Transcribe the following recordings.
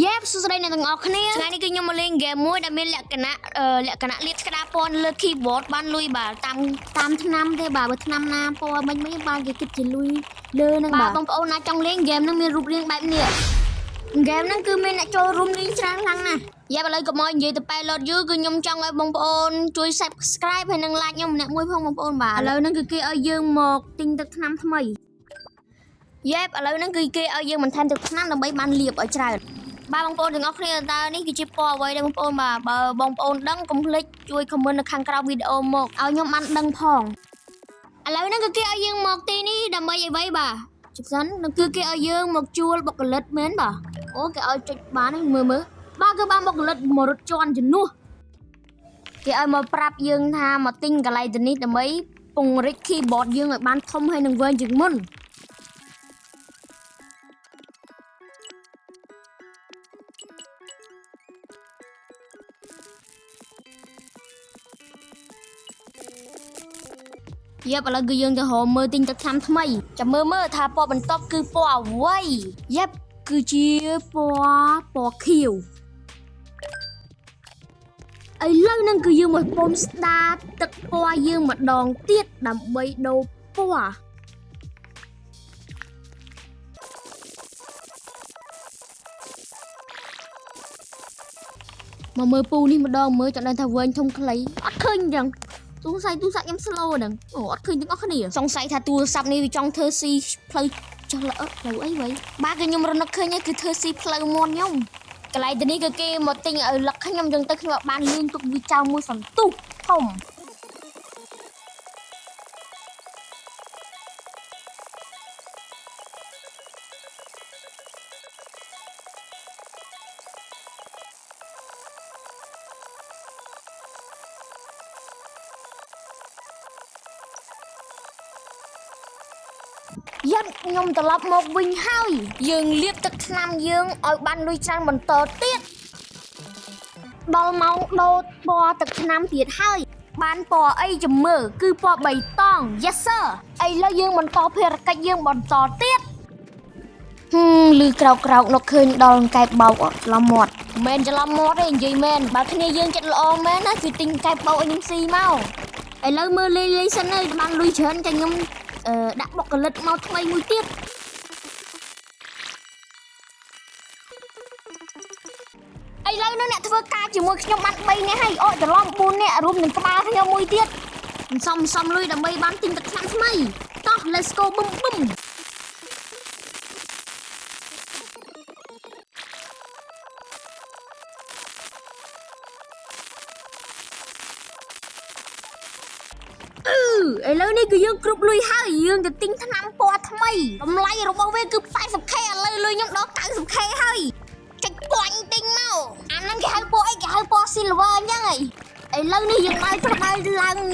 Yep សួស្តីអ្នកទាំងអស់គ្នាថ្ងៃនេះគឺខ្ញុំមកលេងហ្គេមមួយដែលមានលក្ខណៈលាតក្តារពណ៌លើ keyboard បានលុយបាទតាមឆ្នាំទេបាទបើឆ្នាំណាពណ៌មិនបានគេគិតជាលុយលើហ្នឹងបាទបងប្អូនណាចង់លេងហ្គេមហ្នឹងមានរូបរាងបែបនេះហ្គេមហ្នឹងគឺមានអ្នកចូលរួមលេងច្រើនខ្លាំងណាស់យ៉ាឥឡូវកុំឲ្យនិយាយទៅប៉ែឡូតយូរគឺខ្ញុំចង់ឲ្យបងប្អូនជួយ Subscribe ហើយនិង Like ខ្ញុំម្នាក់មួយផងបងប្អូនបាទឥឡូវហ្នឹងគឺគេឲ្យយើងមកទិញទឹកថ្នាំថ្មីយ៉ាឥឡូវហ្នឹងគឺគេឲ្យយើងបន្ថែមទឹកថ្នាំដើម្បីបានលាបឲ្យច្រើនបាទបងប្អូនទាំងអស់គ្នាតើនេះគឺជាពណ៌អ្វីដែរបងប្អូនបាទបើបងប្អូនដឹងកុំភ្លេចជួយ comment នៅខាងក្រោមវីដេអូមកឲ្យខ្ញុំបានដឹងផងឥឡូវហ្នឹងគឺគេឲ្យយើងមកទីនេះដើម្បីអ្វីបាទជិះសិននឹងគឺគេឲ្យយើងមកជួលបុគ្គលិកមែនបាទអូគេឲ្យចុចបានមើលបាទគឺបានបុគ្គលិកមករត់ជន់ជំនួសគេឲ្យមកប្រាប់យើងថាមកទិញកន្លែងទៅនេះដើម្បីពង្រីក keyboard យើងឲ្យបានធំហើយនឹងវែងជាងមុនយ៉ាប់ឥឡូវគឺយើងទៅរកមើលទិញទឹកថ្នាំថ្មីចាំមើលថាពណ៌បន្ទាប់គឺពណ៌អ្វីយ៉ាប់គឺជាពណ៌ខៀវឥឡូវហ្នឹងគឺយើងមកពុំស្ដារទឹកពណ៌យើងម្ដងទៀតដើម្បីដូរពណ៌មកមើលពូនេះម្ដងមើលចង់ដឹងថាវែងធំខ្លីអត់ឃើញអញ្ចឹងទូរស័ព្ទខ្ញុំ slow ហ្នឹងអូអត់ឃើញទាំងអស់គ្នាសង្ស័យថាទូរស័ព្ទនេះវាចង់ធ្វើស៊ីផ្លូវចុះល្អផ្លូវអីវ៉ៃបាទគឺខ្ញុំរនឹកឃើញហើយគឺធ្វើស៊ីផ្លូវមាត់ខ្ញុំកន្លែងទៅនេះគឺគេមកទិញឲ្យលឹកខ្ញុំចឹងទៅខ្ញុំបានលឿនទុកវាចោលមួយសន្ទុះធំយ៉ាប់ខ្ញុំត្រឡប់មកវិញហើយយើងលាបទឹកថ្នាំយើងឲ្យបានលុយច្រើនបន្តទៀតដល់ម៉ោងដូរពណ៌ទឹកថ្នាំទៀតហើយបានពណ៌អីចាំមើលគឺពណ៌បៃតង Yes sir ឥឡូវយើងបន្តភារកិច្ចយើងបន្តទៀតលឺក្រោកនោះឃើញដល់កែបបោកអត់ច្រឡំមាត់មិនច្រឡំមាត់ទេនិយាយមែនបើគ្នាយើងចិត្តល្អមែនណាគឺទិញកែបបោកឲ្យខ្ញុំស៊ីមកឥឡូវមើលលេងសិនហើយបានលុយច្រើនតែខ្ញុំដាក់បុគ្គលិកមកថ្មីមួយទៀតឥឡូវនោះអ្នកធ្វើការជាមួយខ្ញុំបាន3នាក់ហើយអូច្រឡំ4នាក់រួមនឹងក្បាលខ្ញុំមួយទៀតសំលុយដើម្បីបានទិញទឹកថ្នាំថ្មីតោះ let's go បឹមឥឡូវនេះគឺយើងគ្រប់លុយហើយយើងទៅទិញថ្នាំពណ៌ថ្មីតម្លៃរបស់វាគឺ 80k ឥឡូវលុយខ្ញុំដល់ 90k ហើយចុចពណ៌ទិញមកអាហ្នឹងគេហៅពណ៌អីគេហៅពណ៌ silver អញ្ចឹងហីឥឡូវនេះយើងឡើង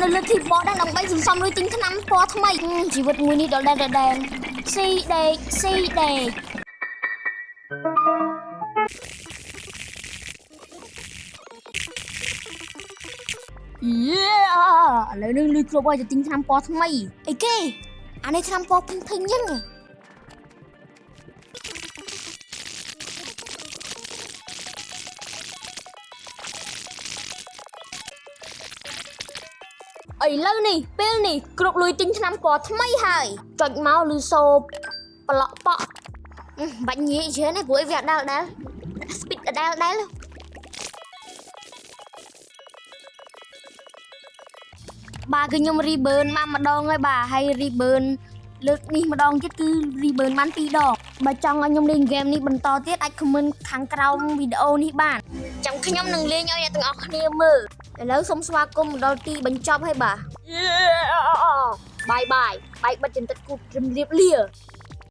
នៅលើ keyboard ហ្នឹងដើម្បីសន្សំលុយទិញថ្នាំពណ៌ថ្មីជីវិតមួយនេះដល់ដែលស៊ីដេកឥឡូវនឹងលុយគ្រប់ហើយទៅទិញថ្នាំពណ៌ថ្មីអីគេអានេះថ្នាំពណ៌ភឹងចឹងឥឡូវនេះពេលនេះគ្រប់លុយទិញថ្នាំពណ៌ថ្មីហើយចុចមកលឺសូប្លក់ប៉ក់បាច់ញីច្រើនទេព្រោះវាអត់ដែល speed អត់ដែលបាទគឺខ្ញុំ reburn មកម្ដងហើយបាទហើយ reburn លើកនេះម្ដងទៀតគឺ reburn បាន2ដងបើចង់ឲ្យខ្ញុំលេងហ្គេមនេះបន្តទៀតអាច comment ខាងក្រោមវីដេអូនេះបានចាំខ្ញុំនឹងលេងឲ្យអ្នកទាំងអស់គ្នាមើលឥឡូវសូមស្វាគមន៍ដល់ទីបញ្ចប់ហើយបាទបាយបិទចន្ទិតគូជម្រាបលា